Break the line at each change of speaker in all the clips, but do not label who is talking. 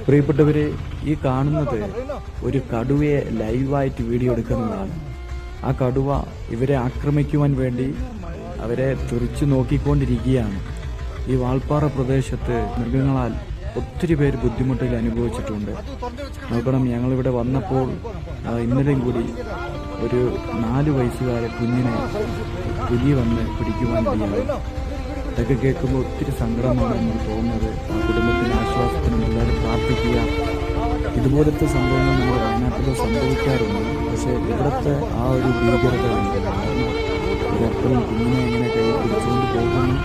പ്രിയപ്പെട്ടവരെ, ഈ കാണുന്നത് ഒരു കടുവയെ ലൈവായിട്ട് വീഡിയോ എടുക്കുന്നതാണ്. ആ കടുവ ഇവരെ ആക്രമിക്കുവാൻ വേണ്ടി അവരെ തുറിച്ചു നോക്കിക്കൊണ്ടിരിക്കുകയാണ്. ഈ വാൾപ്പാറ പ്രദേശത്ത് മൃഗങ്ങളാൽ ഒത്തിരി പേര് ബുദ്ധിമുട്ടുകൾ അനുഭവിച്ചിട്ടുണ്ട്. നോക്കണം, ഞങ്ങളിവിടെ വന്നപ്പോൾ ഇന്നലെയും കൂടി ഒരു 4 വയസ്സുകാരെ കുഞ്ഞിനെ പുലി വന്ന് പിടിക്കുവാനിടയായി. ഇതൊക്കെ കേൾക്കുമ്പോൾ ഒത്തിരി സങ്കടമാണ് എനിക്ക് തോന്നുന്നത്. ആ കുടുംബത്തിന് ആശ്വാസത്തിനും എല്ലാവരും പ്രാർത്ഥിക്കുക. ഇതുപോലത്തെ സംഭവങ്ങൾ നമ്മൾ വയനാട്ടിൽ സംഭവിക്കാറുണ്ട്. പക്ഷേ ഇവിടുത്തെ ആ ഒരു ഭീകരത ഉണ്ട്. കാരണം ഒരപ്പനും കുഞ്ഞിനെ എങ്ങനെ കൈ പിടിച്ചുകൊണ്ട് പോകുന്നു,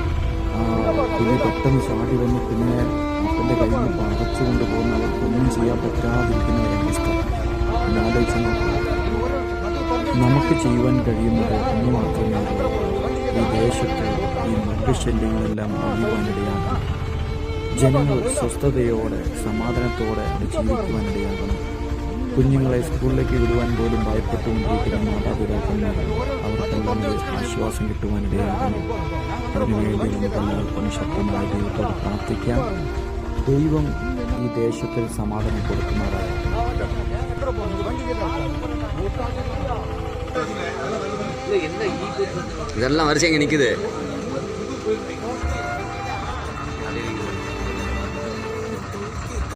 പുലി പെട്ടെന്ന് ചാടി വന്ന് കുഞ്ഞിനെ അപ്പൻ്റെ കയ്യിൽ നിന്ന് പറിച്ചുകൊണ്ട് പോകുന്ന അവർക്കൊന്നും ചെയ്യാൻ പറ്റാതിരിക്കുന്ന ഒരവസ്ഥ ആലോചിച്ച് നോക്കുക. നമുക്ക് ചെയ്യുവാൻ കഴിയുന്നത് ഒന്ന് മാത്രമേ ഉള്ളൂ. ഈ ദേശത്ത് ഈ മൃഗശല്യങ്ങളെല്ലാം ഒഴിവാനിടയാകണം. ജനങ്ങൾ സ്വസ്ഥതയോടെ സമാധാനത്തോടെ ജീവിക്കുവാനിടയാകണം. കുഞ്ഞുങ്ങളെ സ്കൂളിലേക്ക് വിടുവാൻ പോലും ഭയപ്പെട്ടുകൊണ്ടിരിക്കുന്ന മാതാപിതാക്കന്മാർ അവർക്കെല്ലാം ഒരു ആശ്വാസം കിട്ടുവാനിടയാകണം. അതിനുവേണ്ടി നമുക്കെല്ലാവർക്കും ശക്തമായ ദൈവത്തോട് പ്രാർത്ഥിക്കാം. ദൈവം ഈ ദേശത്തിൽ സമാധാനം കൊടുക്കുന്നവരാണ്.
இதெல்லாம் வரிசைங்க நிக்குது.